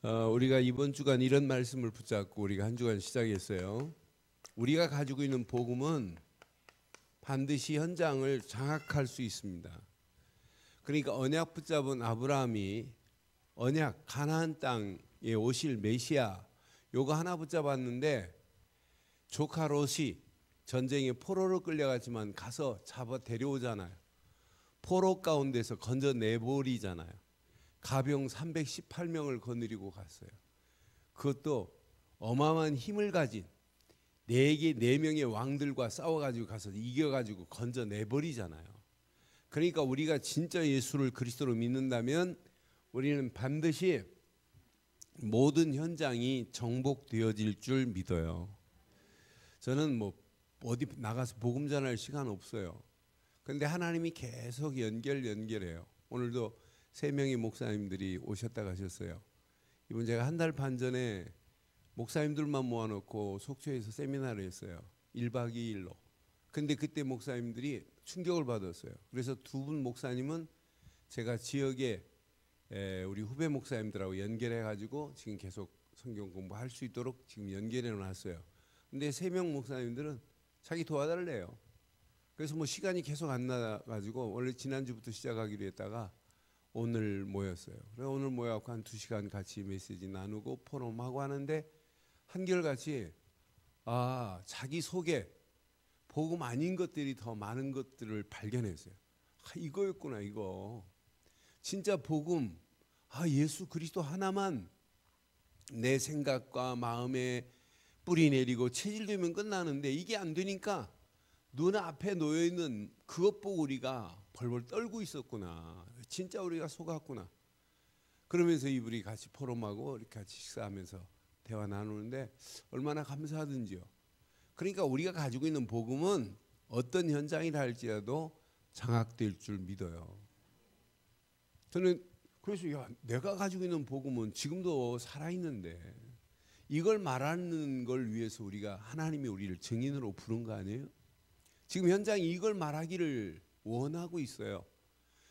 우리가 이번 주간 이런 말씀을 붙잡고 우리가 한 주간 시작했어요. 우리가 가지고 있는 복음은 반드시 현장을 장악할 수 있습니다. 그러니까 언약 붙잡은 아브라함이 언약 가나안 땅에 오실 메시아 요거 하나 붙잡았는데 조카 롯이 전쟁에 포로로 끌려갔지만 가서 잡아 데려오잖아요. 포로 가운데서 건져 내버리잖아요. 가병 318명을 거느리고 갔어요. 그것도 어마어마한 힘을 가진 네 명의 왕들과 싸워가지고 가서 이겨가지고 건져 내버리잖아요. 그러니까 우리가 진짜 예수를 그리스도로 믿는다면 우리는 반드시 모든 현장이 정복되어질 줄 믿어요. 저는 어디 나가서 복음 전할 시간 없어요. 그런데 하나님이 계속 연결해요. 오늘도 3명의 목사님들이 오셨다 가셨어요. 이번 제가 한 달 반 전에 목사님들만 모아놓고 속초에서 세미나를 했어요. 1박 2일로. 근데 그때 목사님들이 충격을 받았어요. 그래서 2분 목사님은 제가 지역에 우리 후배 목사님들하고 연결해가지고 지금 계속 성경 공부할 수 있도록 지금 연결해 놨어요. 근데 3명 목사님들은 자기 도와달래요. 그래서 시간이 계속 안 나가지고 원래 지난주부터 시작하기로 했다가 오늘 모였어요. 그래서 오늘 모여갖고 한 2시간 같이 메시지 나누고 포럼하고 하는데 한결같이 자기 속에 복음 아닌 것들이 더 많은 것들을 발견했어요. 이거였구나 이거. 진짜 복음 예수 그리스도 하나만 내 생각과 마음에 뿌리 내리고 체질 되면 끝나는데 이게 안 되니까 눈앞에 놓여있는 그것 보고 우리가 벌벌 떨고 있었구나. 진짜 우리가 속았구나. 그러면서 이분이 같이 포럼하고 이렇게 같이 식사하면서 대화 나누는데 얼마나 감사하든지요. 그러니까 우리가 가지고 있는 복음은 어떤 현장이라 할지라도 장악될 줄 믿어요. 저는 그래서 내가 가지고 있는 복음은 지금도 살아있는데 이걸 말하는 걸 위해서 우리가 하나님이 우리를 증인으로 부른 거 아니에요? 지금 현장이 이걸 말하기를 원하고 있어요.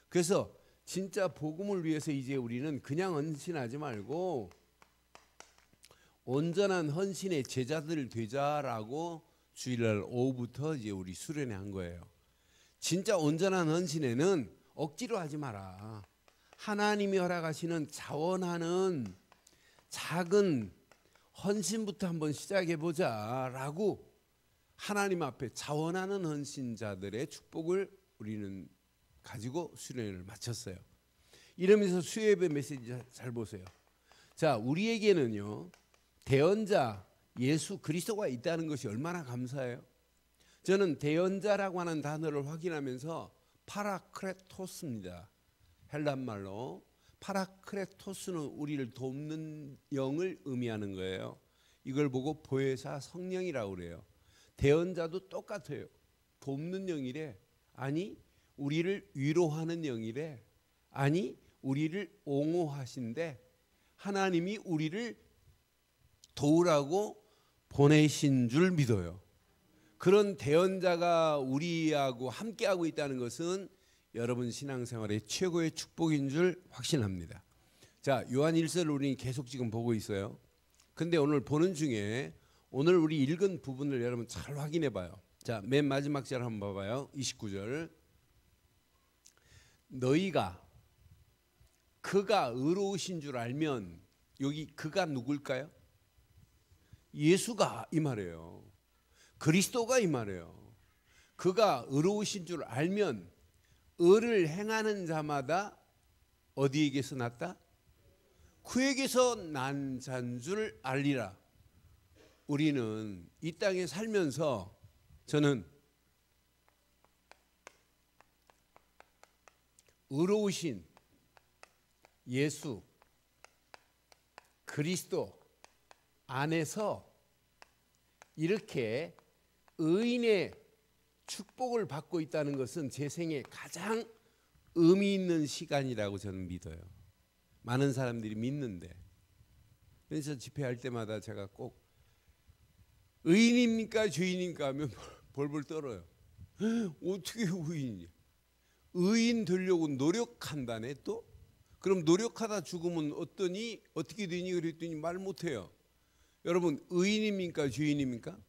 그래서 진짜 복음을 위해서 이제 우리는 그냥 헌신하지 말고 온전한 헌신의 제자들 되자라고 주일날 오후부터 이제 우리 수련회 한 거예요. 진짜 온전한 헌신에는 억지로 하지 마라. 하나님이 허락하시는 자원하는 작은 헌신부터 한번 시작해 보자라고 하나님 앞에 자원하는 헌신자들의 축복을 우리는 가지고 수련회를 마쳤어요. 이러면서 수요예배 메시지 잘 보세요. 자, 우리에게는요 대언자 예수 그리스도가 있다는 것이 얼마나 감사해요. 저는 대언자라고 하는 단어를 확인하면서 파라크레토스입니다. 헬란말로 파라크레토스는 우리를 돕는 영을 의미하는 거예요. 이걸 보고 보혜사 성령이라고 그래요. 대언자도 똑같아요. 돕는 영이래. 아니 우리를 위로하는 영이래. 아니 우리를 옹호하신대. 하나님이 우리를 도우라고 보내신 줄 믿어요. 그런 대언자가 우리하고 함께하고 있다는 것은 여러분 신앙생활의 최고의 축복인 줄 확신합니다. 자, 요한 1서를 우리는 계속 지금 보고 있어요. 근데 오늘 보는 중에 오늘 우리 읽은 부분을 여러분 잘 확인해 봐요. 자, 맨 마지막 절 한번 봐봐요. 29절. 너희가 그가 의로우신 줄 알면, 여기 그가 누굴까요? 예수가 이 말이에요. 그리스도가 이 말이에요. 그가 의로우신 줄 알면 의를 행하는 자마다 어디에게서 났다? 그에게서 난 자인 줄 알리라. 우리는 이 땅에 살면서 저는 의로우신 예수 그리스도 안에서 이렇게 의인의 축복을 받고 있다는 것은 제 생에 가장 의미 있는 시간이라고 저는 믿어요. 많은 사람들이 믿는데, 그래서 집회할 때마다 제가 꼭 의인입니까 죄인입니까 하면 벌벌 떨어요. 어떻게 의인이냐? 의인 되려고 노력한다네 또? 그럼 노력하다 죽으면 어떻게 되니 그랬더니 말 못해요. 여러분 의인입니까 죄인입니까?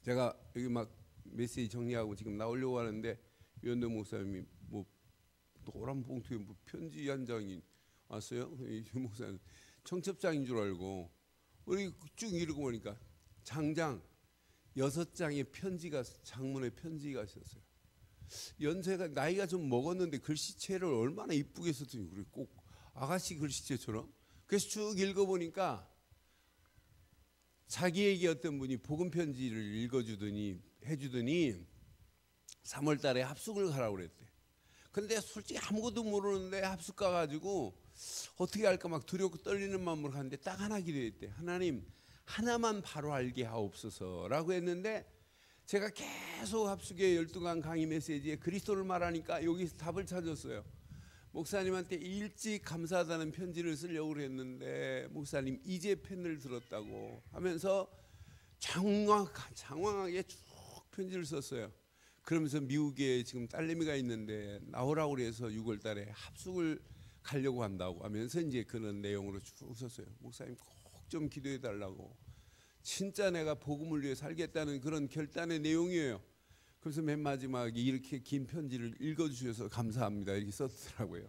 제가 여기 막 메시지 정리하고 지금 나오려고 하는데 유현도 목사님이 뭐 노란 봉투에 뭐 편지 한 장이 왔어요. 이 목사님 청첩장인 줄 알고 우리 쭉 읽고 보니까 장장 6장의 편지가 장문의 편지가 있었어요. 연세가 나이가 좀 먹었는데 글씨체를 얼마나 이쁘게 썼더니 그래 꼭 아가씨 글씨체처럼. 그래서 쭉 읽어보니까 자기에게 어떤 분이 복음 편지를 해주더니 3월 달에 합숙을 가라고 그랬대. 근데 솔직히 아무것도 모르는데 합숙 가가지고 어떻게 할까 막 두렵고 떨리는 마음으로 갔는데 딱 하나 기도했대. 하나님 하나만 바로 알게 하옵소서라고 했는데 제가 계속 합숙의 12강 강의 메시지에 그리스도를 말하니까 여기서 답을 찾았어요. 목사님한테 일찍 감사하다는 편지를 쓰려고 했는데 목사님 이제 펜을 들었다고 하면서 장황하게 쭉 편지를 썼어요. 그러면서 미국에 지금 딸내미가 있는데 나오라고 그래서 6월 달에 합숙을 가려고 한다고 하면서 이제 그런 내용으로 쭉 썼어요. 목사님 꼭 좀 기도해 달라고. 진짜 내가 복음을 위해 살겠다는 그런 결단의 내용이에요. 그래서 맨 마지막에 이렇게 긴 편지를 읽어주셔서 감사합니다 이렇게 썼더라고요.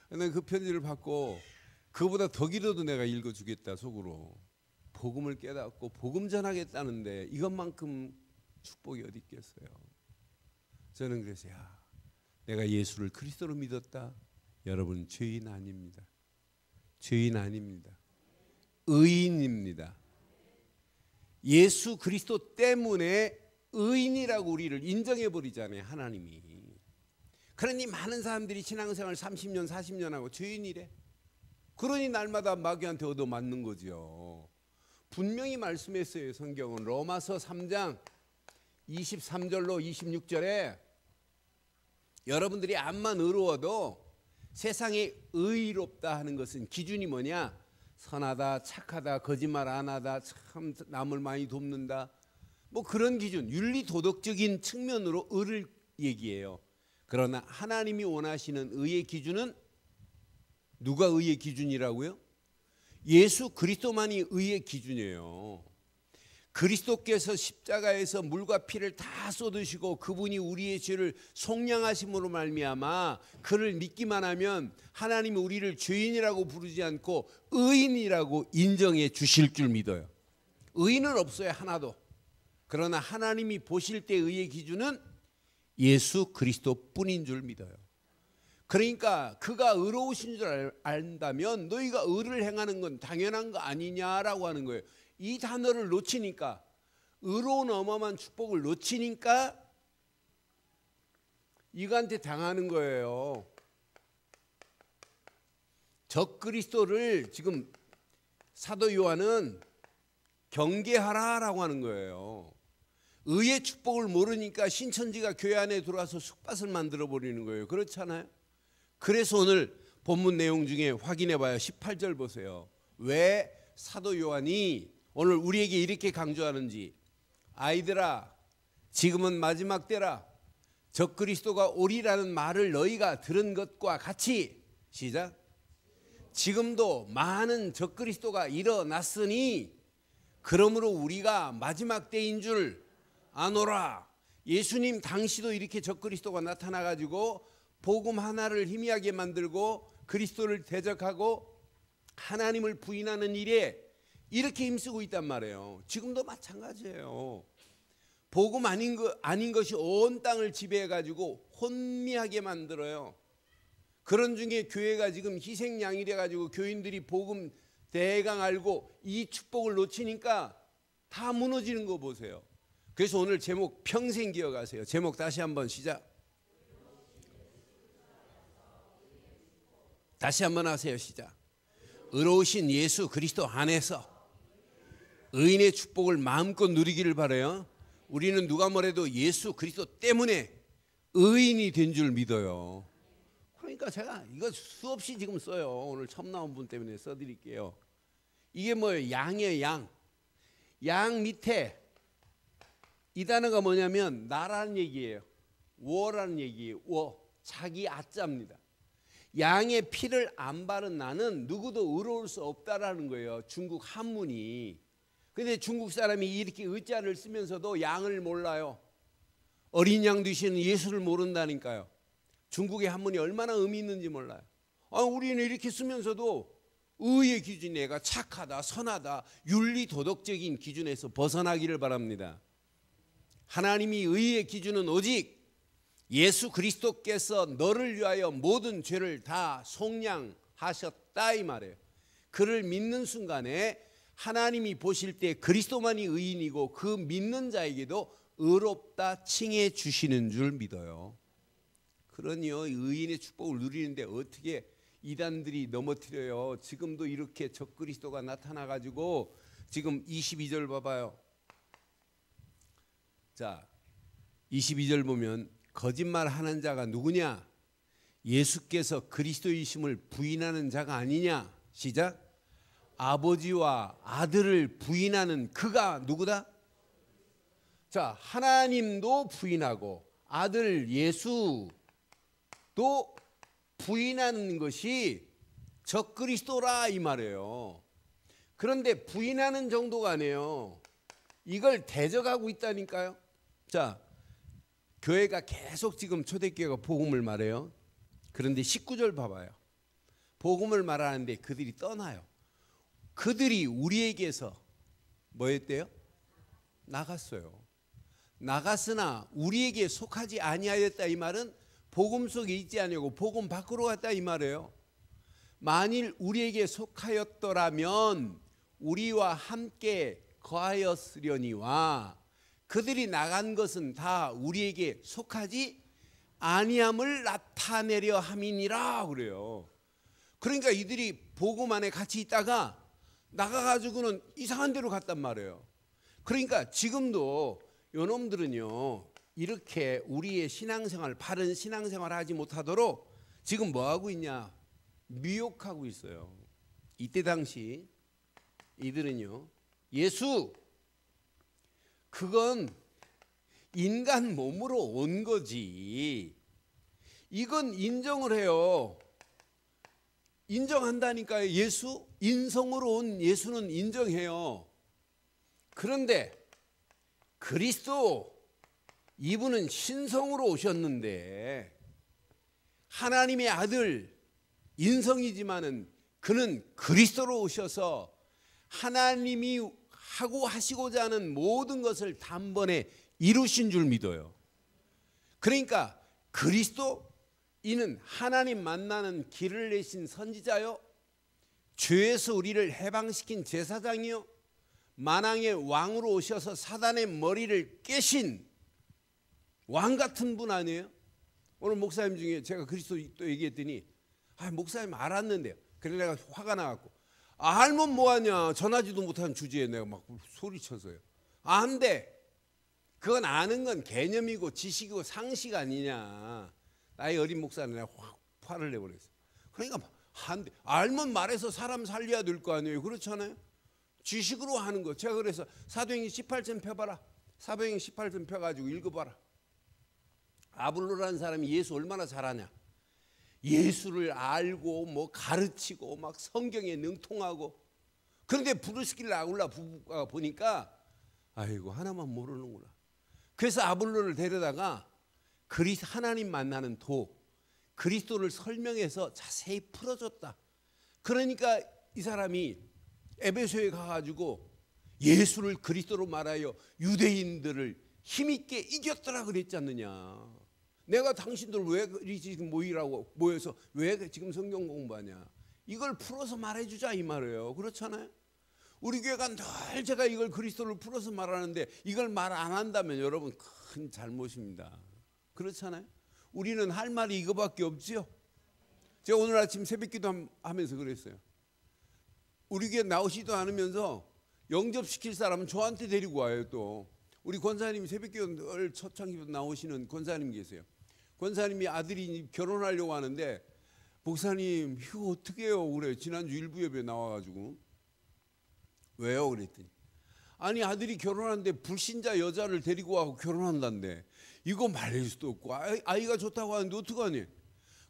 근데 그 편지를 받고 그보다 더 길어도 내가 읽어주겠다 속으로. 복음을 깨닫고 복음 전하겠다는데 이것만큼 축복이 어디 있겠어요. 저는 그래서 내가 예수를 그리스도로 믿었다. 여러분 죄인 아닙니다. 죄인 아닙니다. 의인입니다. 예수 그리스도 때문에 의인이라고 우리를 인정해 버리잖아요 하나님이. 그러니 많은 사람들이 신앙생활 30년 40년 하고 죄인이래. 그러니 날마다 마귀한테 얻어맞는 거죠. 분명히 말씀했어요. 성경은 로마서 3장 23절로 26절에 여러분들이 암만 의로워도 세상에 의롭다 하는 것은 기준이 뭐냐? 선하다, 착하다, 거짓말 안 하다, 참 남을 많이 돕는다. 뭐 그런 기준, 윤리 도덕적인 측면으로 의를 얘기해요. 그러나 하나님이 원하시는 의의 기준은 누가 의의 기준이라고요? 예수 그리스도만이 의의 기준이에요. 그리스도께서 십자가에서 물과 피를 다 쏟으시고 그분이 우리의 죄를 속량하심으로 말미암아 그를 믿기만 하면 하나님이 우리를 죄인이라고 부르지 않고 의인이라고 인정해 주실 줄 믿어요. 의인은 없어요 하나도. 그러나 하나님이 보실 때 의의 기준은 예수 그리스도뿐인 줄 믿어요. 그러니까 그가 의로우신 줄 안다면 너희가 의를 행하는 건 당연한 거 아니냐라고 하는 거예요. 이 단어를 놓치니까, 의로운 어마어마한 축복을 놓치니까 이거한테 당하는 거예요. 적그리스도를 지금 사도 요한은 경계하라라고 하는 거예요. 의의 축복을 모르니까 신천지가 교회 안에 들어와서 쑥밭을 만들어 버리는 거예요. 그렇잖아요. 그래서 오늘 본문 내용 중에 확인해 봐요. 18절 보세요. 왜 사도 요한이 오늘 우리에게 이렇게 강조하는지. 아이들아, 지금은 마지막 때라. 적그리스도가 오리라는 말을 너희가 들은 것과 같이, 시작. 지금도 많은 적그리스도가 일어났으니 그러므로 우리가 마지막 때인 줄 아노라. 예수님 당시도 이렇게 적그리스도가 나타나가지고 복음 하나를 희미하게 만들고 그리스도를 대적하고 하나님을 부인하는 일에 이렇게 힘쓰고 있단 말이에요. 지금도 마찬가지예요. 복음 아닌 것이 온 땅을 지배해가지고 혼미하게 만들어요. 그런 중에 교회가 지금 희생양이 돼가지고 교인들이 복음 대강 알고 이 축복을 놓치니까 다 무너지는 거 보세요. 그래서 오늘 제목 평생 기억하세요. 제목 다시 한번 시작. 다시 한번 하세요. 시작. 의로우신 예수 그리스도 안에서 의인의 축복을 마음껏 누리기를 바라요. 우리는 누가 뭐래도 예수 그리스도 때문에 의인이 된 줄 믿어요. 그러니까 제가 이거 수없이 지금 써요. 오늘 처음 나온 분 때문에 써드릴게요. 이게 뭐예요? 양이에요. 양. 양 밑에 이 단어가 뭐냐면 나라는 얘기예요. 워라는 얘기예요. 워. 자기 아자입니다. 양의 피를 안 바른 나는 누구도 의로울 수 없다라는 거예요. 중국 한문이. 근데 중국 사람이 이렇게 의자를 쓰면서도 양을 몰라요. 어린 양 되시는 예수를 모른다니까요. 중국의 한문이 얼마나 의미 있는지 몰라요. 우리는 이렇게 쓰면서도 의의 기준이 내가 착하다, 선하다, 윤리 도덕적인 기준에서 벗어나기를 바랍니다. 하나님이 의의 기준은 오직 예수 그리스도께서 너를 위하여 모든 죄를 다 속량하셨다 이 말이에요. 그를 믿는 순간에 하나님이 보실 때 그리스도만이 의인이고 그 믿는 자에게도 의롭다 칭해 주시는 줄 믿어요. 그러니요, 의인의 축복을 누리는데 어떻게 이단들이 넘어뜨려요. 지금도 이렇게 적그리스도가 나타나가지고 지금 22절 봐봐요. 자, 22절 보면 거짓말하는 자가 누구냐? 예수께서 그리스도이심을 부인하는 자가 아니냐? 시작. 아버지와 아들을 부인하는 그가 누구다? 자, 하나님도 부인하고 아들 예수도 부인하는 것이 적그리스도라 이 말이에요. 그런데 부인하는 정도가 아니에요. 이걸 대적하고 있다니까요. 자, 교회가 계속 지금 초대교회가 복음을 말해요. 그런데 19절 봐봐요. 복음을 말하는데 그들이 떠나요. 그들이 우리에게서 뭐 했대요? 나갔어요. 나갔으나 우리에게 속하지 아니하였다 이 말은 복음 속에 있지 아니고 복음 밖으로 갔다 이 말이에요. 만일 우리에게 속하였더라면 우리와 함께 거하였으려니와 그들이 나간 것은 다 우리에게 속하지 아니함을 나타내려 함이니라 그래요. 그러니까 이들이 복음 안에 같이 있다가 나가가지고는 이상한 데로 갔단 말이에요. 그러니까 지금도 요놈들은요 이렇게 우리의 신앙생활, 바른 신앙생활을 하지 못하도록 지금 뭐하고 있냐? 미혹하고 있어요. 이때 당시 이들은요 예수 그건 인간 몸으로 온 거지. 이건 인정을 해요. 인정한다니까요. 예수 인성으로 온 예수는 인정해요. 그런데 그리스도 이분은 신성으로 오셨는데 하나님의 아들 인성이지만은 그는 그리스도로 오셔서 하나님이 하고 하시고자 하는 모든 것을 단번에 이루신 줄 믿어요. 그러니까 그리스도 이는 하나님 만나는 길을 내신 선지자요, 죄에서 우리를 해방시킨 제사장이요, 만왕의 왕으로 오셔서 사단의 머리를 깨신 왕 같은 분 아니에요? 오늘 목사님 중에 제가 그리스도 또 얘기했더니 목사님 알았는데요. 그래 내가 화가 나갖고 알면 뭐하냐, 전하지도 못한 주제에 내가 막 소리쳐서요. 안 돼. 그건 아는 건 개념이고 지식이고 상식 아니냐. 나이 어린 목사는 내가 확 화를 내버렸어. 그러니까 안 돼. 알면 말해서 사람 살려야 될 거 아니에요. 그렇잖아요. 지식으로 하는 거. 제가 그래서 사도행전 18편 펴봐라. 사도행전 18편 펴가지고 읽어봐라. 아볼로라는 사람이 예수 얼마나 잘하냐. 예수를 알고 뭐 가르치고 막 성경에 능통하고. 그런데 부르스길라 아굴라 부부가 보니까 아이고 하나만 모르는구나. 그래서 아볼로를 데려다가 하나님 만나는 도, 그리스도를 설명해서 자세히 풀어줬다. 그러니까 이 사람이 에베소에 가가지고 예수를 그리스도로 말하여 유대인들을 힘있게 이겼더라 그랬지 않느냐. 내가 당신들 왜 지금 모여서 왜 지금 성경 공부하냐. 이걸 풀어서 말해주자 이 말이에요. 그렇잖아요. 우리 교회가 늘 제가 이걸 그리스도를 풀어서 말하는데 이걸 말 안 한다면 여러분 큰 잘못입니다. 그렇잖아요. 우리는 할 말이 이거밖에 없지요. 제가 오늘 아침 새벽기도 하면서 그랬어요. 우리 교회 나오시지도 않으면서 영접시킬 사람은 저한테 데리고 와요. 또 우리 권사님 새벽기도 초창기부터 나오시는 권사님 계세요. 권사님이 아들이 결혼하려고 하는데 목사님 이거 어떻게 해요? 그래. 지난주 일부 예배 나와가지고 왜요? 그랬더니 아니 아들이 결혼하는데 불신자 여자를 데리고 와서 결혼한다는데 이거 말할 수도 없고 아이가 좋다고 하는데 어떡하니?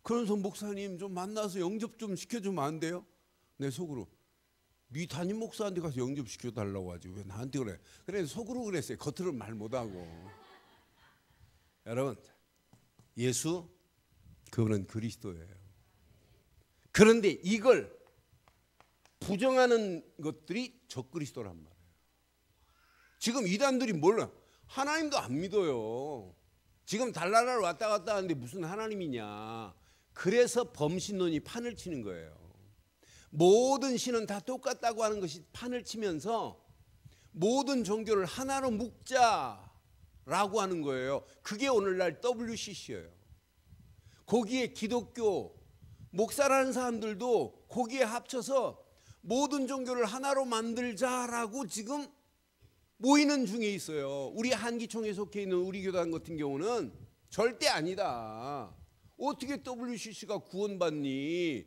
그러면서 목사님 좀 만나서 영접 좀 시켜주면 안 돼요? 내 속으로 네 담임 목사한테 가서 영접 시켜달라고 하지 왜 나한테 그래? 그래 속으로 그랬어요. 겉으로 말 못하고. 여러분 예수 그분은 그리스도예요. 그런데 이걸 부정하는 것들이 적그리스도란 말이에요. 지금 이단들이 몰라. 하나님도 안 믿어요. 지금 달나라를 왔다 갔다 하는데 무슨 하나님이냐. 그래서 범신론이 판을 치는 거예요. 모든 신은 다 똑같다고 하는 것이 판을 치면서 모든 종교를 하나로 묶자라고 하는 거예요. 그게 오늘날 WCC예요. 거기에 기독교 목사라는 사람들도 거기에 합쳐서 모든 종교를 하나로 만들자라고 지금 모이는 중에 있어요. 우리 한기총에 속해 있는 우리 교단 같은 경우는 절대 아니다. 어떻게 WCC가 구원받니?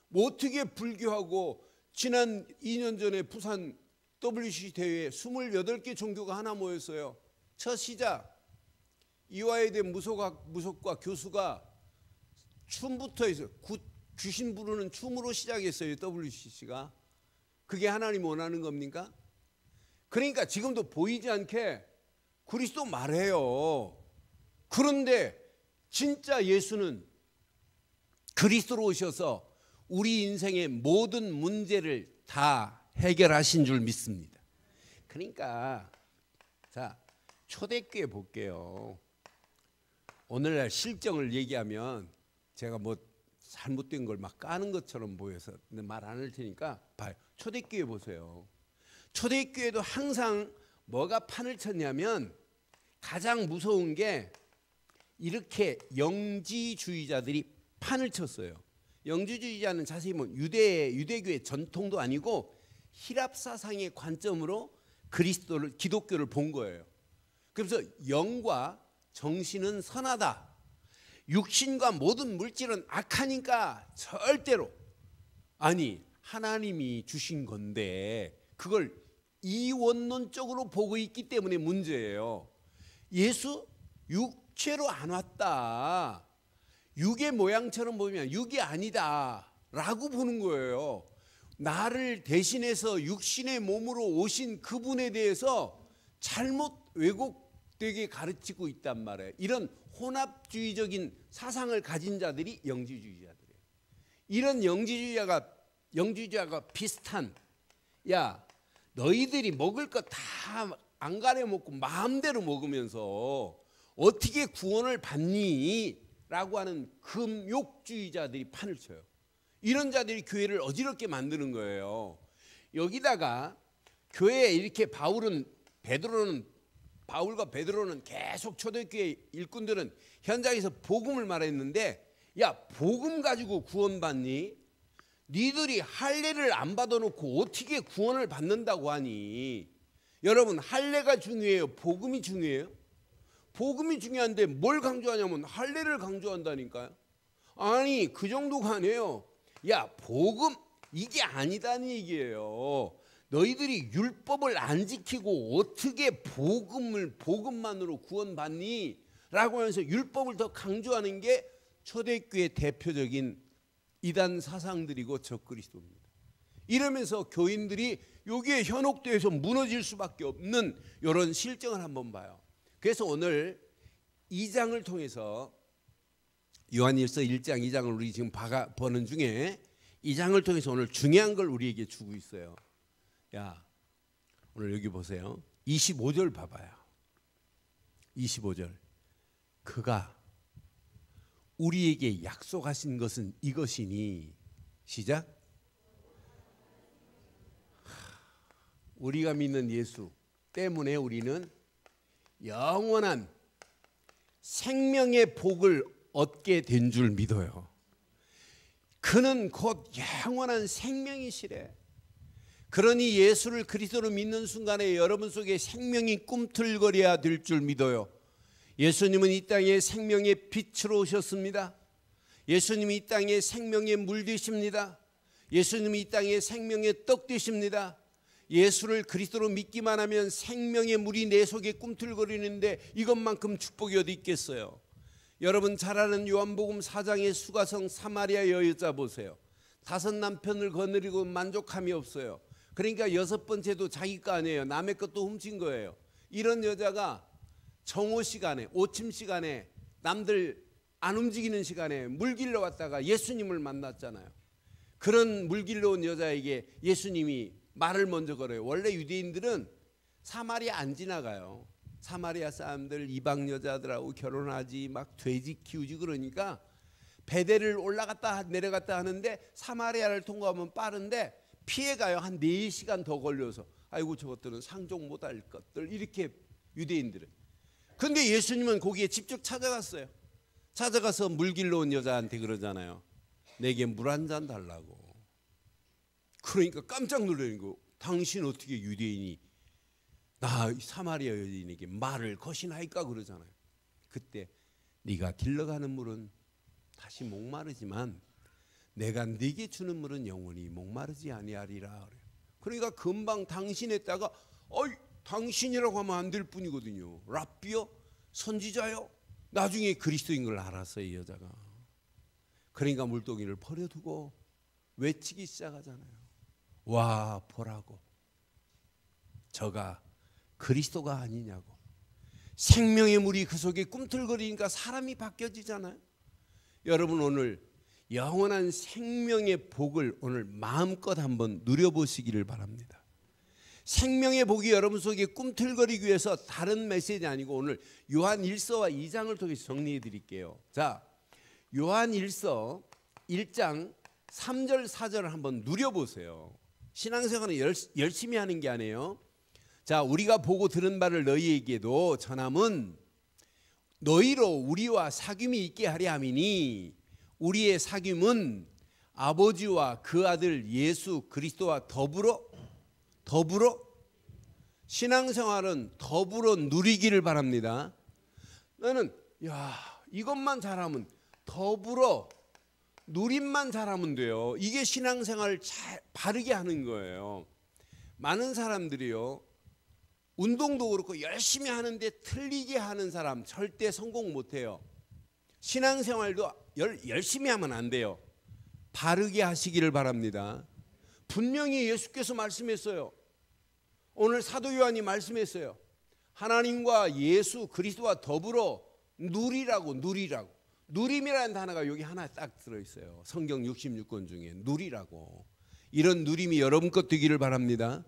뭐 어떻게 불교하고 지난 2년 전에 부산 WCC 대회에 28개 종교가 하나 모였어요. 첫 시작 이화여대 무속과 교수가 춤부터 해서 귀신 부르는 춤으로 시작했어요. WCC가. 그게 하나님 원하는 겁니까? 그러니까 지금도 보이지 않게 그리스도 말해요. 그런데 진짜 예수는 그리스도로 오셔서 우리 인생의 모든 문제를 다 해결하신 줄 믿습니다. 그러니까 자 초대교회 볼게요. 오늘날 실정을 얘기하면 제가 뭐 잘못된 걸 막 까는 것처럼 보여서 말 안 할 테니까 봐요. 초대교회 보세요. 초대교회도 항상 뭐가 판을 쳤냐면 가장 무서운 게 이렇게 영지주의자들이 판을 쳤어요. 영지주의자는 자세히 보면 유대교의 전통도 아니고 히랍 사상의 관점으로 기독교를 본 거예요. 그래서 영과 정신은 선하다. 육신과 모든 물질은 악하니까 절대로 아니 하나님이 주신 건데 그걸 이원론적으로 보고 있기 때문에 문제예요. 예수 육체로 안 왔다. 육의 모양처럼 보면 육이 아니다 라고 보는 거예요. 나를 대신해서 육신의 몸으로 오신 그분에 대해서 잘못 왜곡되게 가르치고 있단 말이에요. 이런 혼합주의적인 사상을 가진 자들이 영지주의자들이에요. 이런 영지주의자가 비슷한 야 너희들이 먹을 거 다 안 가려 먹고 마음대로 먹으면서 어떻게 구원을 받니? 라고 하는 금욕주의자들이 판을 쳐요. 이런 자들이 교회를 어지럽게 만드는 거예요. 여기다가 교회에 이렇게 바울과 베드로는 계속 초대교회 일꾼들은 현장에서 복음을 말했는데 야 복음 가지고 구원받니? 니들이 할례를 안 받아놓고 어떻게 구원을 받는다고 하니? 여러분 할례가 중요해요? 복음이 중요해요? 복음이 중요한데 뭘 강조하냐면 할례를 강조한다니까요. 아니 그 정도가 아니에요. 야 복음 이게 아니다는 얘기예요. 너희들이 율법을 안 지키고 어떻게 복음만으로 구원받니? 라고 하면서 율법을 더 강조하는 게 초대교회 대표적인 이단 사상들이고 적그리스도입니다. 이러면서 교인들이 여기에 현혹돼서 무너질 수밖에 없는 이런 실정을 한번 봐요. 그래서 오늘 2장을 통해서 요한일서 1장 2장을 우리 지금 보는 중에 2장을 통해서 오늘 중요한 걸 우리에게 주고 있어요. 야 오늘 여기 보세요. 25절 봐봐요. 25절 그가 우리에게 약속하신 것은 이것이니 시작 우리가 믿는 예수 때문에 우리는 영원한 생명의 복을 얻게 된 줄 믿어요. 그는 곧 영원한 생명이시래. 그러니 예수를 그리스도로 믿는 순간에 여러분 속에 생명이 꿈틀거려야 될 줄 믿어요. 예수님은 이 땅에 생명의 빛으로 오셨습니다. 예수님이 이 땅에 생명의 물 되십니다. 예수님이 이 땅에 생명의 떡 되십니다. 예수를 그리스도로 믿기만 하면 생명의 물이 내 속에 꿈틀거리는데 이것만큼 축복이 어디 있겠어요. 여러분 잘 아는 요한복음 4장의 수가성 사마리아 여자 보세요. 5 남편을 거느리고 만족함이 없어요. 그러니까 6번째도 자기 거 아니에요. 남의 것도 훔친 거예요. 이런 여자가 정오 시간에, 오침 시간에, 남들 안 움직이는 시간에 물 길러 왔다가 예수님을 만났잖아요. 그런 물 길러 온 여자에게 예수님이 말을 먼저 걸어요. 원래 유대인들은 사마리아 안 지나가요. 사마리아 사람들 이방 여자들하고 결혼하지, 막 돼지 키우지, 그러니까 배대를 올라갔다 내려갔다 하는데 사마리아를 통과하면 빠른데 피해가요. 한 4시간 더 걸려서. 아이고 저것들은 상종 못할 것들, 이렇게 유대인들은. 근데 예수님은 거기에 직접 찾아갔어요. 찾아가서 물 길러 온 여자한테 그러잖아요. 내게 물 한 잔 달라고. 그러니까 깜짝 놀라는 거. 당신 어떻게 유대인이 나 사마리아 여인에게 말을 거시나이까 그러잖아요. 그때 네가 길러가는 물은 다시 목마르지만 내가 네게 주는 물은 영원히 목마르지 아니하리라. 그러니까 금방 당신에다가 당신이라고 하면 안 될 뿐이거든요. 랍비요? 선지자요? 나중에 그리스도인 걸 알았어요, 이 여자가. 그러니까 물동이를 버려두고 외치기 시작하잖아요. 와, 보라고. 저가 그리스도가 아니냐고. 생명의 물이 그 속에 꿈틀거리니까 사람이 바뀌어지잖아요. 여러분 오늘 영원한 생명의 복을 오늘 마음껏 한번 누려보시기를 바랍니다. 생명의 복이 여러분 속에 꿈틀거리기 위해서 다른 메시지 아니고 오늘 요한 1서와 2장을 통해서 정리해 드릴게요. 자, 요한 1서 1장 3절 4절을 한번 누려보세요. 신앙생활은 열심히 하는 게 아니에요. 자, 우리가 보고 들은 바를 너희에게도 전함은 너희로 우리와 사귐이 있게 하려 함이니 우리의 사귐은 아버지와 그 아들 예수 그리스도와 더불어 신앙생활은 더불어 누리기를 바랍니다. 나는 이것만 잘하면, 더불어 누림만 잘하면 돼요. 이게 신앙생활을 잘 바르게 하는 거예요. 많은 사람들이요, 운동도 그렇고 열심히 하는데 틀리게 하는 사람 절대 성공 못해요. 신앙생활도 열심히 하면 안 돼요. 바르게 하시기를 바랍니다. 분명히 예수께서 말씀했어요. 오늘 사도 요한이 말씀했어요. 하나님과 예수 그리스도와 더불어 누리라고. 누림이라는 단어가 여기 하나 딱 들어있어요. 성경 66권 중에 누리라고. 이런 누림이 여러분 것 되기를 바랍니다.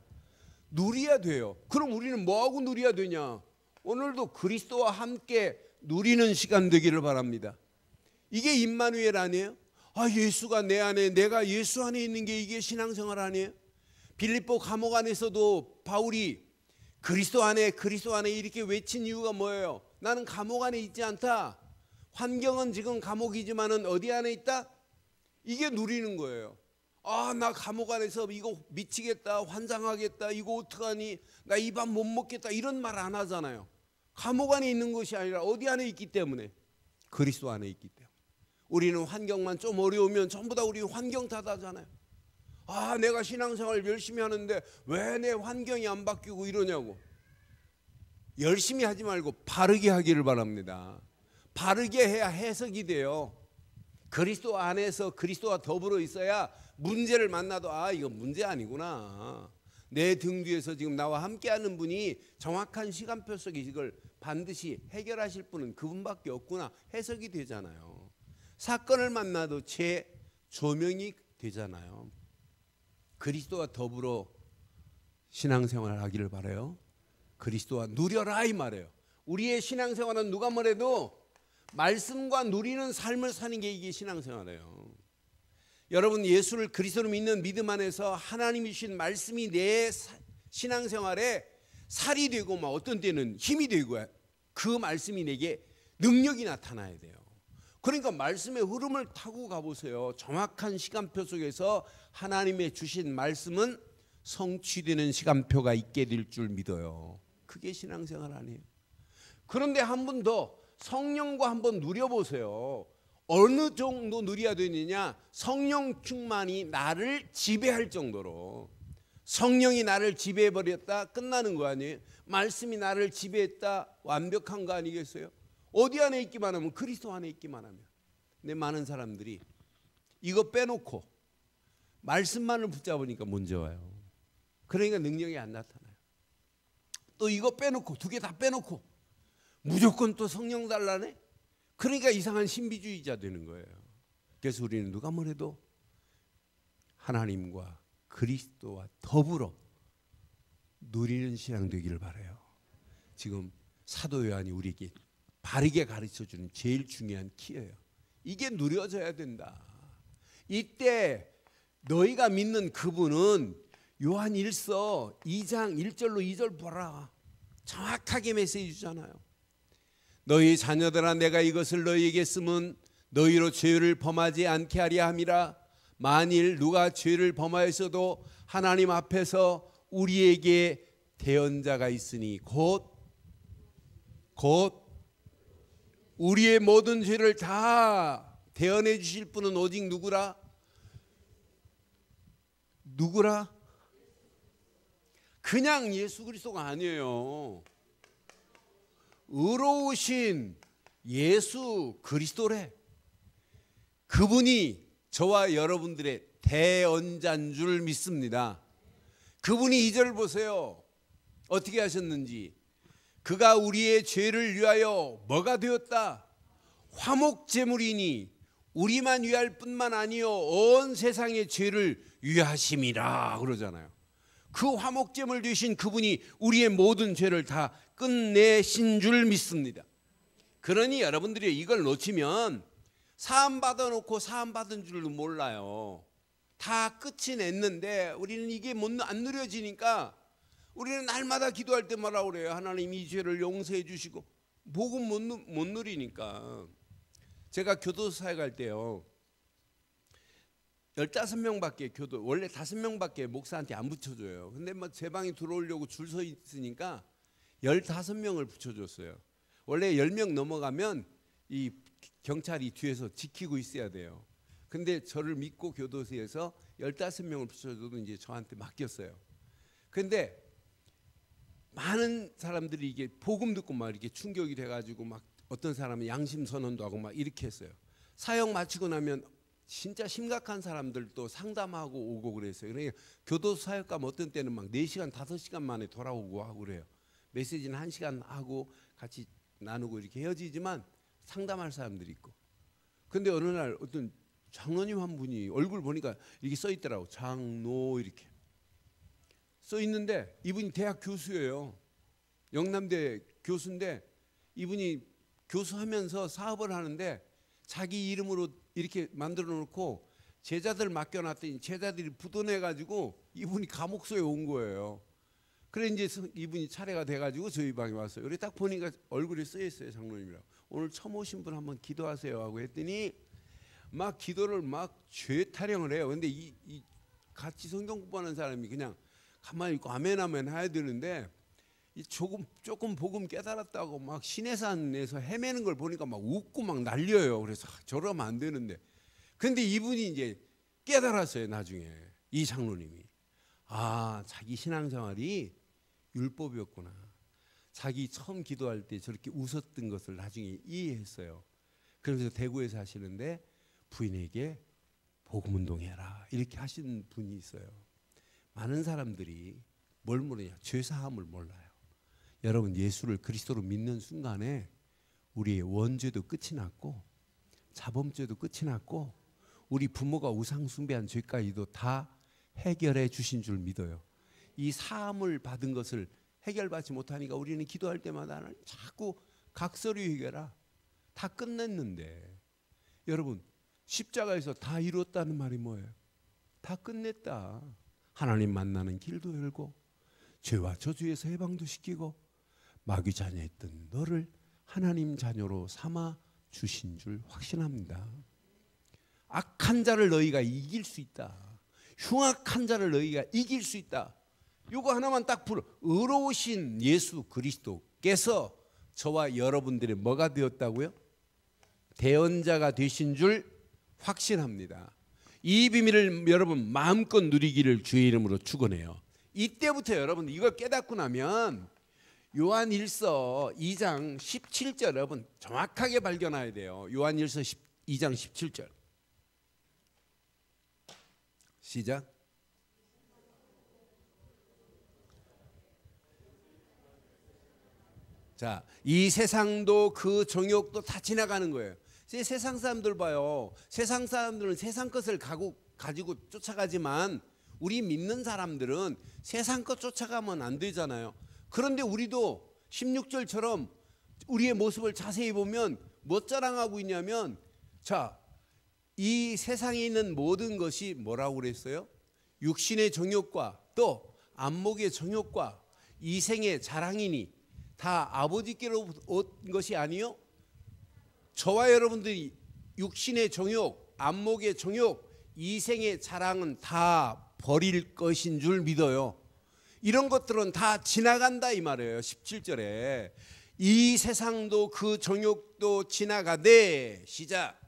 누려야 돼요. 그럼 우리는 뭐하고 누려야 되냐? 오늘도 그리스도와 함께 누리는 시간 되기를 바랍니다. 이게 임마누엘 아니에요? 예수가 내 안에, 내가 예수 안에 있는 게 이게 신앙생활 아니에요? 빌립보 감옥 안에서도 바울이 그리스도 안에 이렇게 외친 이유가 뭐예요? 나는 감옥 안에 있지 않다. 환경은 지금 감옥이지만은 어디 안에 있다? 이게 누리는 거예요. 나 감옥 안에서 이거 미치겠다, 환장하겠다, 이거 어떡하니, 나 이 밥 못 먹겠다, 이런 말 안 하잖아요. 감옥 안에 있는 것이 아니라 어디 안에 있기 때문에? 그리스도 안에 있기 때문에. 우리는 환경만 좀 어려우면 전부 다 우리 환경 탓하잖아요. 내가 신앙생활 열심히 하는데 왜 내 환경이 안 바뀌고 이러냐고. 열심히 하지 말고 바르게 하기를 바랍니다. 바르게 해야 해석이 돼요. 그리스도 안에서 그리스도와 더불어 있어야 문제를 만나도 이거 문제 아니구나. 내 등 뒤에서 지금 나와 함께하는 분이 정확한 시간표 속에 이걸 반드시 해결하실 분은 그분밖에 없구나. 해석이 되잖아요. 사건을 만나도 재조명이 되잖아요. 그리스도와 더불어 신앙생활을 하기를 바라요. 그리스도와 누려라 이 말이에요. 우리의 신앙생활은 누가 뭐래도 말씀과 누리는 삶을 사는 게 이게 신앙생활이에요. 여러분 예수를 그리스도로 믿는 믿음 안에서 하나님이 주신 말씀이 내 신앙생활에 살이 되고 막 어떤 때는 힘이 되고 그 말씀이 내게 능력이 나타나야 돼요. 그러니까 말씀의 흐름을 타고 가보세요. 정확한 시간표 속에서 하나님의 주신 말씀은 성취되는 시간표가 있게 될 줄 믿어요. 그게 신앙생활 아니에요. 그런데 한 번 더 성령과 한번 누려보세요. 어느 정도 누려야 되느냐? 성령 충만이 나를 지배할 정도로. 성령이 나를 지배해버렸다 끝나는 거 아니에요? 말씀이 나를 지배했다 완벽한 거 아니겠어요? 어디 안에 있기만 하면? 그리스도 안에 있기만 하면. 근데 많은 사람들이 이거 빼놓고 말씀만을 붙잡으니까 문제 와요. 그러니까 능력이 안 나타나요. 또 이거 빼놓고, 두 개 다 빼놓고 무조건 또 성령 달라네? 그러니까 이상한 신비주의자 되는 거예요. 그래서 우리는 누가 뭐래도 하나님과 그리스도와 더불어 누리는 신앙 되기를 바라요. 지금 사도 요한이 우리에게 바르게 가르쳐주는 제일 중요한 키예요. 이게 누려져야 된다. 이때 너희가 믿는 그분은 요한 1서 2장 1절로 2절 보라. 정확하게 메시지 주잖아요. 너희 자녀들아, 내가 이것을 너희에게 쓰면 너희로 죄를 범하지 않게 하려 함이라. 만일 누가 죄를 범하였어도 하나님 앞에서 우리에게 대언자가 있으니 곧 우리의 모든 죄를 다 대언해 주실 분은 오직 누구라? 그냥 예수 그리스도가 아니에요. 의로우신 예수 그리스도래. 그분이 저와 여러분들의 대언자인 줄 믿습니다. 그분이 2절 보세요. 어떻게 하셨는지. 그가 우리의 죄를 위하여 뭐가 되었다? 화목제물이니 우리만 위할 뿐만 아니요 온 세상의 죄를 위하심이라 그러잖아요. 그 화목제물 되신 그분이 우리의 모든 죄를 다 끝내신 줄 믿습니다. 그러니 여러분들이 이걸 놓치면 사함 받아놓고 사함 받은 줄도 몰라요. 다 끝이 냈는데 우리는 이게 안 누려지니까 우리는 날마다 기도할 때 뭐라고 그래요? 하나님 이 죄를 용서해 주시고. 복음 못 누리니까. 제가 교도소 사역할 때요, 15명밖에 원래 5명밖에 목사한테 안 붙여줘요. 근데 뭐 제 방에 들어오려고 줄 서 있으니까 15명을 붙여줬어요. 원래 10명 넘어가면 이 경찰이 뒤에서 지키고 있어야 돼요. 근데 저를 믿고 교도소에서 15명을 붙여줘도 이제 저한테 맡겼어요. 근데 많은 사람들이 이게 복음 듣고 막 이렇게 충격이 돼가지고 막 어떤 사람은 양심 선언도 하고 막 이렇게 했어요. 사역 마치고 나면 진짜 심각한 사람들도 상담하고 오고 그랬어요. 그러니까 교도소 사역 가면 어떤 때는 막 4시간, 5시간 만에 돌아오고 하고 그래요. 메시지는 1시간 하고 같이 나누고 이렇게 헤어지지만 상담할 사람들이 있고. 근데 어느 날 어떤 장로님 한 분이 얼굴 보니까 이렇게 써 있더라고. 장로 이렇게 써 있는데 이분이 대학 교수예요. 영남대 교수인데 이분이 교수하면서 사업을 하는데 자기 이름으로 이렇게 만들어 놓고 제자들 맡겨놨더니 제자들이 부도내가지고 이분이 감옥소에 온 거예요. 그래 이제 이분이 차례가 돼가지고 저희 방에 왔어요. 그래 딱 보니까 얼굴에 써 있어요. 장로님이라고. 오늘 처음 오신 분 한번 기도하세요 하고 했더니 막 기도를 막 죄 타령을 해요. 근데 이 같이 성경 공부하는 사람이 그냥 가만히 있고 아멘 아멘 해야 되는데 이 조금 복음 깨달았다고 막 시내산에서 헤매는 걸 보니까 막 웃고 막 날려요. 그래서 저러면 안 되는데. 근데 이분이 이제 깨달았어요. 나중에 이 장로님이 자기 신앙생활이 율법이었구나. 자기 처음 기도할 때 저렇게 웃었던 것을 나중에 이해했어요. 그래서 대구에 사시는데 부인에게 복음운동해라 이렇게 하신 분이 있어요. 많은 사람들이 뭘 모르냐? 죄사함을 몰라요. 여러분 예수를 그리스도로 믿는 순간에 우리의 원죄도 끝이 났고 자범죄도 끝이 났고 우리 부모가 우상 숭배한 죄까지도 다 해결해 주신 줄 믿어요. 이 사함을 받은 것을 해결받지 못하니까 우리는 기도할 때마다 자꾸 각서류 해결하. 다 끝냈는데 여러분 십자가에서 다 이뤘다는 말이 뭐예요? 다 끝냈다. 하나님 만나는 길도 열고 죄와 저주에서 해방도 시키고 마귀 자녀였던 너를 하나님 자녀로 삼아 주신 줄 확신합니다. 악한 자를 너희가 이길 수 있다. 흉악한 자를 너희가 이길 수 있다. 요거 하나만 딱 풀어. 의로우신 예수 그리스도께서 저와 여러분들의 뭐가 되었다고요? 대언자가 되신 줄 확신합니다. 이 비밀을 여러분 마음껏 누리기를 주의 이름으로 축원해요. 이때부터 여러분 이걸 깨닫고 나면 요한일서 2장 17절 여러분 정확하게 발견해야 돼요. 요한일서 2장 17절 시작. 자, 이 세상도 그 정욕도 다 지나가는 거예요. 세상 사람들 봐요. 세상 사람들은 세상 것을 가지고 쫓아가지만 우리 믿는 사람들은 세상 것 쫓아가면 안 되잖아요. 그런데 우리도 16절처럼 우리의 모습을 자세히 보면 뭐 자랑하고 있냐면, 자, 이 세상에 있는 모든 것이 뭐라고 그랬어요? 육신의 정욕과 또 안목의 정욕과 이생의 자랑이니 다 아버지께로 온 것이 아니요, 저와 여러분들이 육신의 정욕, 안목의 정욕, 이생의 자랑은 다 버릴 것인 줄 믿어요. 이런 것들은 다 지나간다 이 말이에요. 17절에 이 세상도 그 정욕도 지나가되 시작.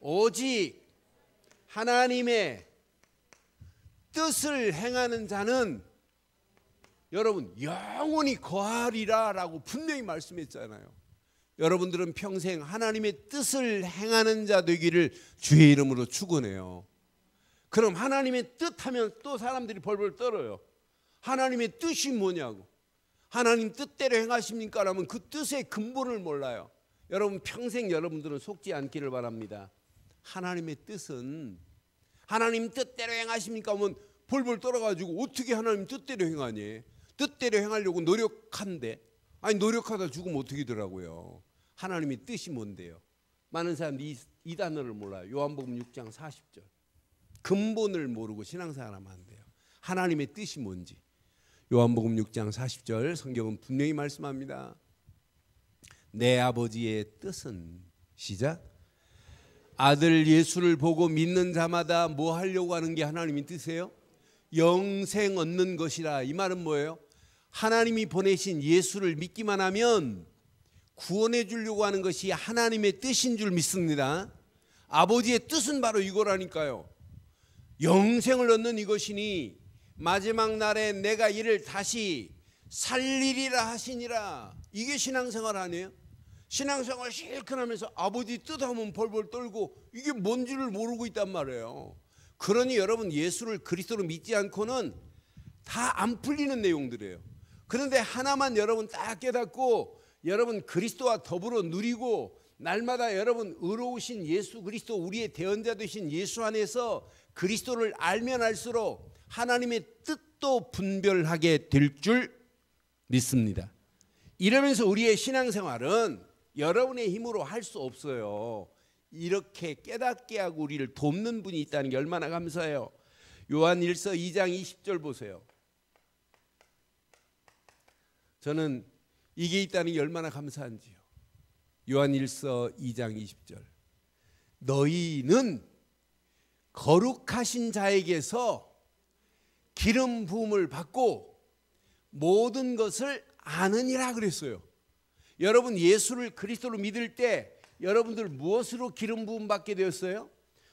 오직 하나님의 뜻을 행하는 자는 여러분 영원히 거하리라 라고 분명히 말씀했잖아요. 여러분들은 평생 하나님의 뜻을 행하는 자 되기를 주의 이름으로 축원해요. 그럼 하나님의 뜻하면 또 사람들이 벌벌 떨어요. 하나님의 뜻이 뭐냐고. 하나님 뜻대로 행하십니까? 라면 그 뜻의 근본을 몰라요. 여러분 평생 여러분들은 속지 않기를 바랍니다. 하나님의 뜻은 하나님 뜻대로 행하십니까? 하면 벌벌 떨어가지고 어떻게 하나님 뜻대로 행하니? 뜻대로 행하려고 노력한데, 아니 노력하다 죽으면 어떻게 되더라고요. 하나님의 뜻이 뭔데요? 많은 사람들이 이 단어를 몰라요. 요한복음 6장 40절 근본을 모르고 신앙생활하면 안 돼요. 하나님의 뜻이 뭔지 요한복음 6장 40절 성경은 분명히 말씀합니다. 내 아버지의 뜻은 시작. 아들 예수를 보고 믿는 자마다 뭐 하려고 하는 게 하나님의 뜻이에요? 영생 얻는 것이라. 이 말은 뭐예요? 하나님이 보내신 예수를 믿기만 하면 구원해 주려고 하는 것이 하나님의 뜻인 줄 믿습니다. 아버지의 뜻은 바로 이거라니까요. 영생을 얻는 이것이니 마지막 날에 내가 이를 다시 살리리라 하시니라. 이게 신앙생활 아니에요? 신앙생활 실컷 하면서 아버지 뜻하면 벌벌 떨고 이게 뭔지를 모르고 있단 말이에요. 그러니 여러분 예수를 그리스도로 믿지 않고는 다 안 풀리는 내용들이에요. 그런데 하나만 여러분 딱 깨닫고 여러분 그리스도와 더불어 누리고 날마다 여러분 의로우신 예수 그리스도 우리의 대언자 되신 예수 안에서 그리스도를 알면 알수록 하나님의 뜻도 분별하게 될 줄 믿습니다. 이러면서 우리의 신앙생활은 여러분의 힘으로 할 수 없어요. 이렇게 깨닫게 하고 우리를 돕는 분이 있다는 게 얼마나 감사해요. 요한일서 2장 20절 보세요. 저는 이게 있다는 게 얼마나 감사한지요. 요한일서 2장 20절 너희는 거룩하신 자에게서 기름 부음을 받고 모든 것을 아느니라 그랬어요. 여러분 예수를 그리스도로 믿을 때 여러분들 무엇으로 기름 부음 받게 되었어요?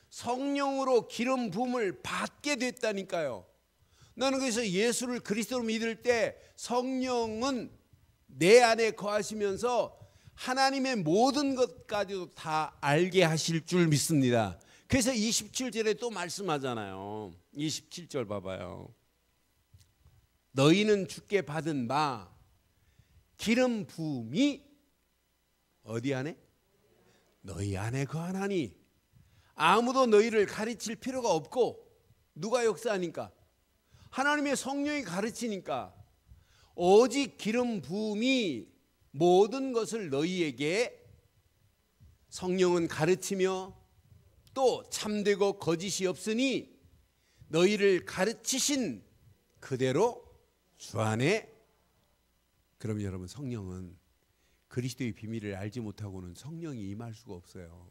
성령으로 기름 부음을 받게 됐다니까요. 나는 그래서 예수를 그리스도로 믿을 때 성령은 내 안에 거하시면서 하나님의 모든 것까지도 다 알게 하실 줄 믿습니다. 그래서 27절에 또 말씀하잖아요. 27절 봐봐요. 너희는 주께 받은 바 기름 부음이 어디 안에? 너희 안에 거하나니 아무도 너희를 가르칠 필요가 없고 누가 역사하니까? 하나님의 성령이 가르치니까 오직 기름 부음이 모든 것을 너희에게 성령은 가르치며 또 참되고 거짓이 없으니 너희를 가르치신 그대로 주 안에. 그럼 여러분 성령은 그리스도의 비밀을 알지 못하고는 성령이 임할 수가 없어요.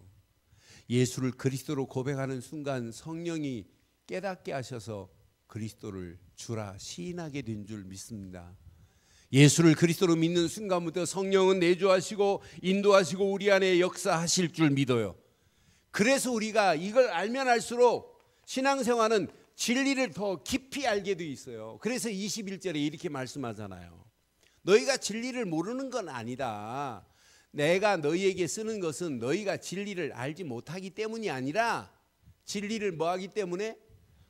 예수를 그리스도로 고백하는 순간 성령이 깨닫게 하셔서 그리스도를 주라 시인하게 된 줄 믿습니다. 예수를 그리스도로 믿는 순간부터 성령은 내주하시고 인도하시고 우리 안에 역사하실 줄 믿어요. 그래서 우리가 이걸 알면 알수록 신앙생활은 진리를 더 깊이 알게 돼 있어요. 그래서 21절에 이렇게 말씀하잖아요. 너희가 진리를 모르는 건 아니다. 내가 너희에게 쓰는 것은 너희가 진리를 알지 못하기 때문이 아니라 진리를 뭐하기 때문에?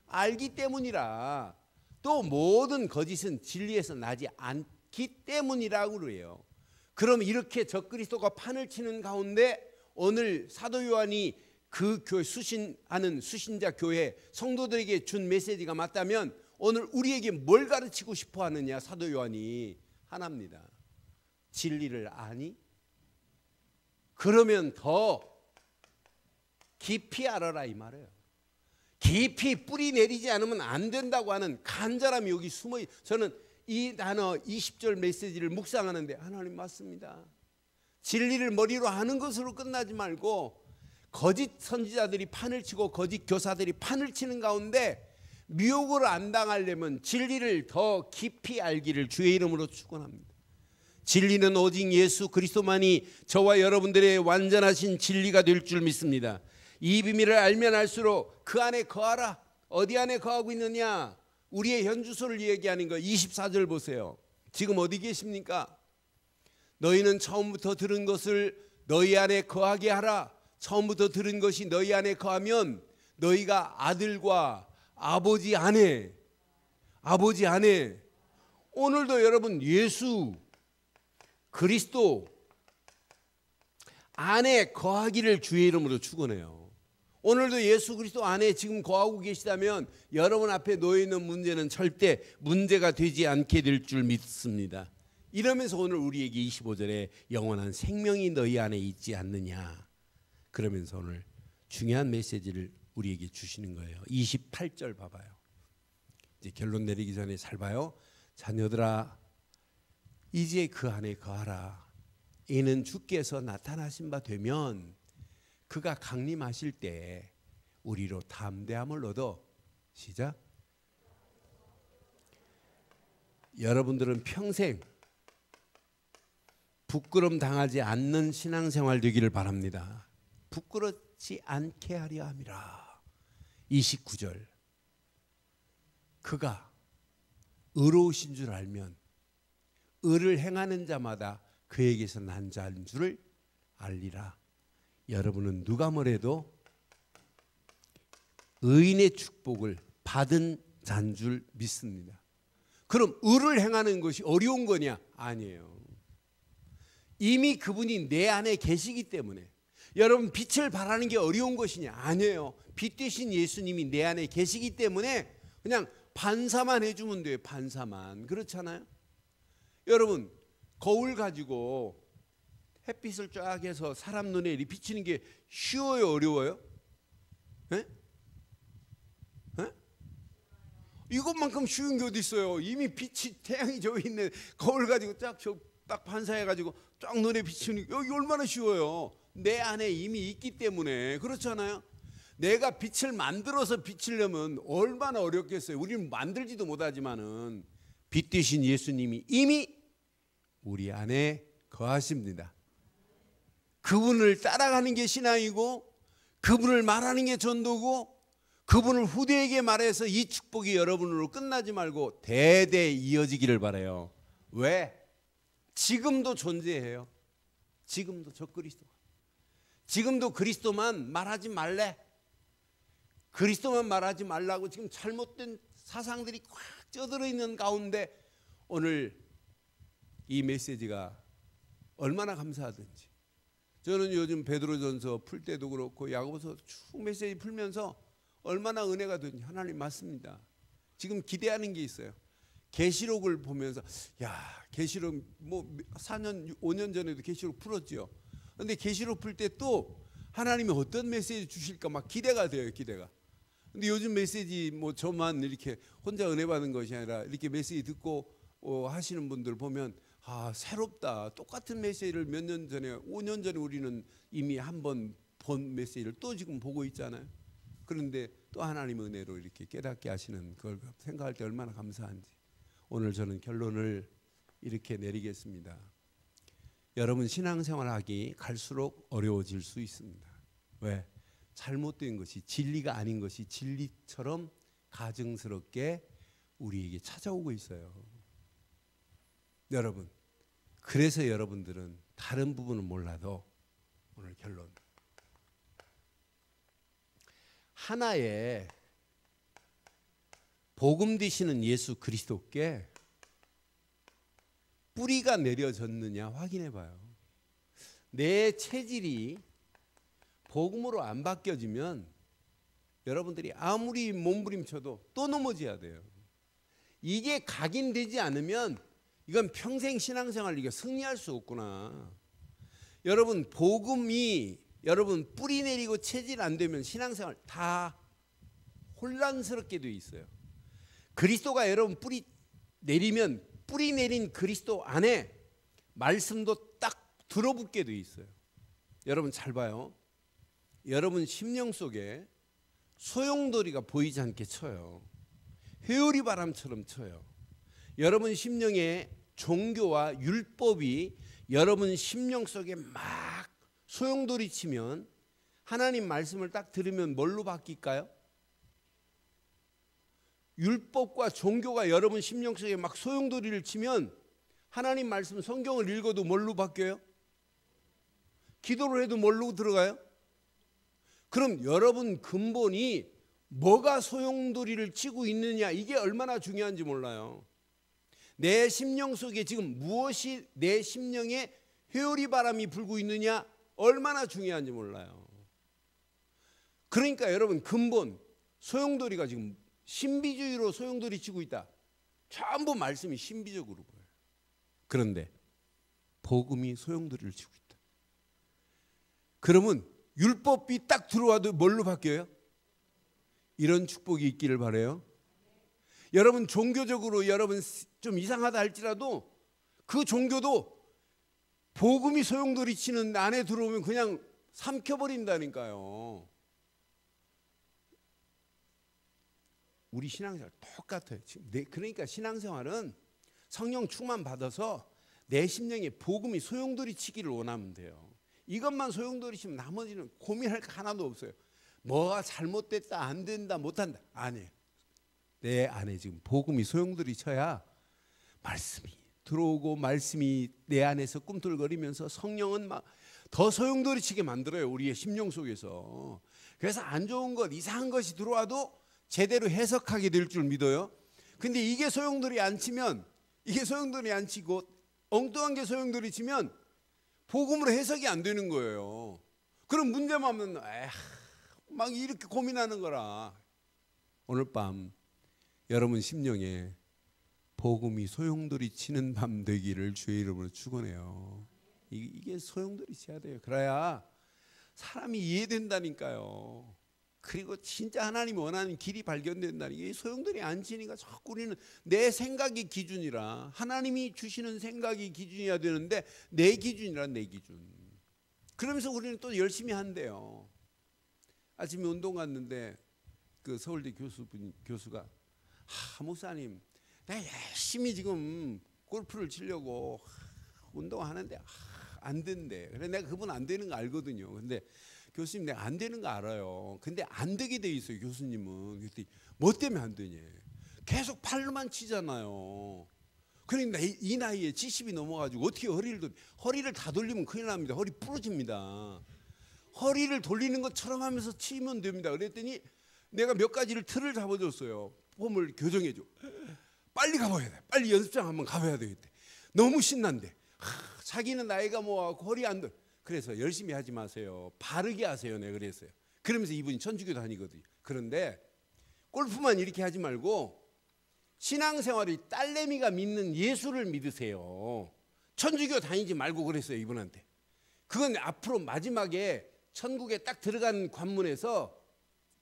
알기 때문이라. 또 모든 거짓은 진리에서 나지 않기 때문이라고 그래요. 그럼 이렇게 적그리스도가 판을 치는 가운데 오늘 사도 요한이 그 교회 수신하는 수신자 교회 성도들에게 준 메시지가 맞다면 오늘 우리에게 뭘 가르치고 싶어 하느냐? 사도 요한이 하나입니다. 진리를 아니? 그러면 더 깊이 알아라 이 말이에요. 깊이 뿌리 내리지 않으면 안 된다고 하는 간절함이 여기 숨어 있어요. 저는 이 단어 20절 메시지를 묵상하는데 하나님 맞습니다. 진리를 머리로 아는 것으로 끝나지 말고 거짓 선지자들이 판을 치고 거짓 교사들이 판을 치는 가운데 미혹을 안 당하려면 진리를 더 깊이 알기를 주의 이름으로 축원합니다. 진리는 오직 예수 그리스도만이 저와 여러분들의 완전하신 진리가 될 줄 믿습니다. 이 비밀을 알면 알수록 그 안에 거하라. 어디 안에 거하고 있느냐? 우리의 현주소를 얘기하는 거 24절 보세요. 지금 어디 계십니까? 너희는 처음부터 들은 것을 너희 안에 거하게 하라. 처음부터 들은 것이 너희 안에 거하면 너희가 아들과 아버지 안에 오늘도 여러분 예수 그리스도 안에 거하기를 주의 이름으로 축원해요. 오늘도 예수 그리스도 안에 지금 거하고 계시다면 여러분 앞에 놓여 있는 문제는 절대 문제가 되지 않게 될 줄 믿습니다. 이러면서 오늘 우리에게 25절에 영원한 생명이 너희 안에 있지 않느냐. 그러면서 오늘 중요한 메시지를 우리에게 주시는 거예요. 28절 봐봐요. 이제 결론 내리기 전에 잘 봐요. 자녀들아 이제 그 안에 거하라. 이는 주께서 나타나신 바 되면 그가 강림하실 때 우리로 담대함을 얻어 시작. 여러분들은 평생 부끄럼 당하지 않는 신앙생활 되기를 바랍니다. 부끄럽지 않게 하려 함이라. 29절 그가 의로우신 줄 알면 의를 행하는 자마다 그에게서 난 자인 줄을 알리라. 여러분은 누가 뭐래도 의인의 축복을 받은 자인 줄 믿습니다. 그럼 의를 행하는 것이 어려운 거냐? 아니에요. 이미 그분이 내 안에 계시기 때문에. 여러분 빛을 발하는 게 어려운 것이냐? 아니에요. 빛 대신 예수님이 내 안에 계시기 때문에 그냥 반사만 해주면 돼요. 반사만. 그렇잖아요. 여러분 거울 가지고 햇빛을 쫙 해서 사람 눈에 비치는 게 쉬워요? 어려워요? 에? 에? 이것만큼 쉬운 게 어디 있어요? 이미 빛이 태양이 저기 있는 거울 가지고 딱 반사해가지고 쫙 눈에 비치는 게 여기 얼마나 쉬워요? 내 안에 이미 있기 때문에. 그렇잖아요. 내가 빛을 만들어서 비치려면 얼마나 어렵겠어요. 우리는 만들지도 못하지만은 빛 대신 예수님이 이미 우리 안에 거하십니다. 그분을 따라가는 게 신앙이고 그분을 말하는 게 전도고 그분을 후대에게 말해서 이 축복이 여러분으로 끝나지 말고 대대 이어지기를 바라요. 왜? 지금도 존재해요. 지금도 저 그리스도. 지금도 그리스도만 말하지 말래. 그리스도만 말하지 말라고 지금 잘못된 사상들이 꽉 쪄들어 있는 가운데 오늘 이 메시지가 얼마나 감사하든지. 저는 요즘 베드로전서 풀 때도 그렇고 야고보서 쭉 메시지 풀면서 얼마나 은혜가 되는지 하나님 맞습니다. 지금 기대하는 게 있어요. 계시록을 보면서 야 계시록 뭐 4년 5년 전에도 계시록 풀었죠. 그런데 계시록 풀 때 또 하나님이 어떤 메시지 주실까 막 기대가 돼요. 기대가. 근데 요즘 메시지 뭐 저만 이렇게 혼자 은혜 받는 것이 아니라 이렇게 메시지 듣고 하시는 분들 보면 아 새롭다. 똑같은 메시지를 몇 년 전에 5년 전에 우리는 이미 한번 본 메시지를 또 지금 보고 있잖아요. 그런데 또 하나님의 은혜로 이렇게 깨닫게 하시는 그걸 생각할 때 얼마나 감사한지. 오늘 저는 결론을 이렇게 내리겠습니다. 여러분 신앙생활하기 갈수록 어려워질 수 있습니다. 왜? 잘못된 것이 진리가 아닌 것이 진리처럼 가증스럽게 우리에게 찾아오고 있어요. 여러분 그래서 여러분들은 다른 부분은 몰라도 오늘 결론. 하나의 복음 되시는 예수 그리스도께 뿌리가 내려졌느냐 확인해 봐요. 내 체질이 복음으로 안 바뀌어지면 여러분들이 아무리 몸부림쳐도 또 넘어져야 돼요. 이게 각인되지 않으면 이건 평생 신앙생활 이게 승리할 수 없구나. 여러분 복음이 여러분 뿌리 내리고 체질 안 되면 신앙생활 다 혼란스럽게 돼 있어요. 그리스도가 여러분 뿌리 내리면 뿌리 내린 그리스도 안에 말씀도 딱 들어붙게 돼 있어요. 여러분 잘 봐요. 여러분 심령 속에 소용돌이가 보이지 않게 쳐요. 회오리 바람처럼 쳐요. 여러분 심령에 종교와 율법이 여러분 심령 속에 막 소용돌이 치면 하나님 말씀을 딱 들으면 뭘로 바뀔까요? 율법과 종교가 여러분 심령 속에 막 소용돌이를 치면 하나님 말씀 성경을 읽어도 뭘로 바뀌어요? 기도를 해도 뭘로 들어가요? 그럼 여러분 근본이 뭐가 소용돌이를 치고 있느냐 이게 얼마나 중요한지 몰라요. 내 심령 속에 지금 무엇이 내 심령에 회오리 바람이 불고 있느냐 얼마나 중요한지 몰라요. 그러니까 여러분 근본 소용돌이가 지금 신비주의로 소용돌이 치고 있다. 전부 말씀이 신비적으로 보여요. 그런데 복음이 소용돌이를 치고 있다. 그러면 율법이 딱 들어와도 뭘로 바뀌어요? 이런 축복이 있기를 바라요. 여러분 종교적으로 여러분 좀 이상하다 할지라도 그 종교도 복음이 소용돌이 치는 안에 들어오면 그냥 삼켜버린다니까요. 우리 신앙생활 똑같아요. 그러니까 신앙생활은 성령 충만 받아서 내 심령에 복음이 소용돌이 치기를 원하면 돼요. 이것만 소용돌이 치면 나머지는 고민할 거 하나도 없어요. 뭐가 잘못됐다 안 된다 못한다 아니에요. 내 안에 지금 복음이 소용돌이 쳐야 말씀이 들어오고 말씀이 내 안에서 꿈틀거리면서 성령은 막 더 소용돌이 치게 만들어요. 우리의 심령 속에서. 그래서 안 좋은 것 이상한 것이 들어와도 제대로 해석하게 될 줄 믿어요. 근데 이게 소용돌이 안 치면 이게 소용돌이 안 치고 엉뚱한 게 소용돌이 치면 복음으로 해석이 안 되는 거예요. 그럼 문제만 하면 막 이렇게 고민하는 거라. 오늘 밤 여러분 심령에 복음이 소용돌이 치는 밤 되기를 주의 이름으로 축원해요. 이게 소용돌이 쳐야 돼요. 그래야 사람이 이해된다니까요. 그리고 진짜 하나님이 원하는 길이 발견된다니까. 이게 소용돌이 안 치니까 자꾸 우리는 내 생각이 기준이라 하나님이 주시는 생각이 기준이어야 되는데 내 기준이라 내 기준. 그러면서 우리는 또 열심히 한대요. 아침에 운동 갔는데 그 서울대 교수가 목사님 내가 열심히 지금 골프를 치려고 운동하는데 안 된대. 그래 내가 그분 안 되는 거 알거든요. 근데 교수님 내가 안 되는 거 알아요. 근데 안 되게 돼 있어요. 교수님은. 그랬더니 뭐 때문에 안 되냐. 계속 팔로만 치잖아요. 그러니까 이 나이에 70이 넘어가지고 어떻게 허리를 다 돌리면 큰일 납니다. 허리 부러집니다. 허리를 돌리는 것처럼 하면서 치면 됩니다. 그랬더니 내가 몇 가지를 틀을 잡아줬어요. 폼을 교정해줘. 빨리 가봐야 돼. 빨리 연습장 한번 가봐야 되겠대. 너무 신난대. 자기는 나이가 뭐하고 허리 안 들. 그래서 열심히 하지 마세요. 바르게 하세요. 내가 그랬어요. 그러면서 이분이 천주교 다니거든요. 그런데 골프만 이렇게 하지 말고 신앙생활이 딸내미가 믿는 예수를 믿으세요. 천주교 다니지 말고 그랬어요. 이분한테. 그건 앞으로 마지막에 천국에 딱 들어간 관문에서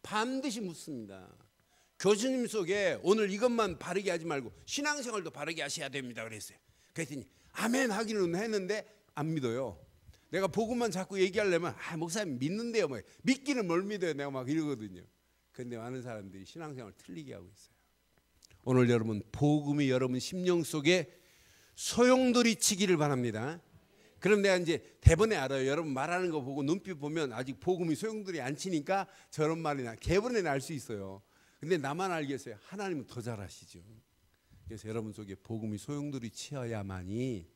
반드시 묻습니다. 교수님 속에 오늘 이것만 바르게 하지 말고 신앙생활도 바르게 하셔야 됩니다. 그랬어요. 그랬더니 아멘 하기는 했는데 안 믿어요. 내가 복음만 자꾸 얘기하려면 목사님 믿는데요. 뭐 믿기는 뭘 믿어요. 내가 막 이러거든요. 그런데 많은 사람들이 신앙생활을 틀리게 하고 있어요. 오늘 여러분 복음이 여러분 심령 속에 소용돌이 치기를 바랍니다. 그럼 내가 이제 대번에 알아요. 여러분 말하는 거 보고 눈빛 보면 아직 복음이 소용돌이 안 치니까 저런 말이나 개번에 알 수 있어요. 근데 나만 알겠어요. 하나님은 더 잘 아시죠. 그래서 여러분 속에 복음이 소용돌이 치어야만이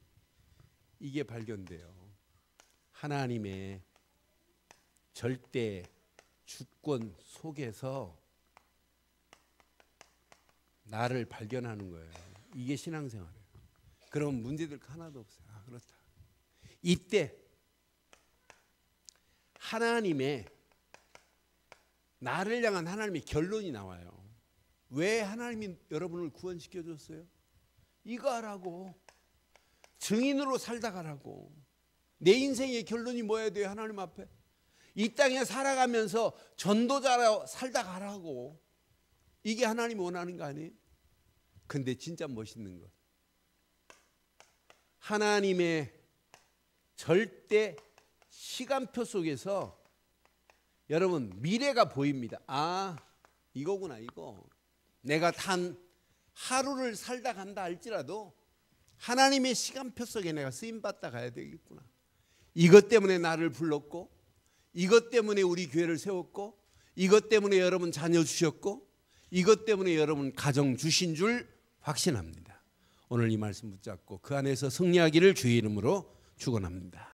이게 발견돼요. 하나님의 절대 주권 속에서 나를 발견하는 거예요. 이게 신앙생활이에요. 그럼 문제될 거 하나도 없어요. 아, 그렇다. 이때 하나님의 나를 향한 하나님의 결론이 나와요. 왜 하나님이 여러분을 구원시켜 줬어요? 이거 하라고. 증인으로 살다 가라고. 내 인생의 결론이 뭐야 돼요? 하나님 앞에. 이 땅에 살아가면서 전도자로 살다 가라고. 이게 하나님이 원하는 거 아니에요? 근데 진짜 멋있는 것. 하나님의 절대 시간표 속에서 여러분 미래가 보입니다. 아, 이거구나 이거. 내가 단 하루를 살다 간다 할지라도 하나님의 시간표 속에 내가 쓰임받다 가야 되겠구나. 이것 때문에 나를 불렀고, 이것 때문에 우리 교회를 세웠고, 이것 때문에 여러분 자녀 주셨고, 이것 때문에 여러분 가정 주신 줄 확신합니다. 오늘 이 말씀 붙잡고 그 안에서 승리하기를 주의 이름으로 축원합니다.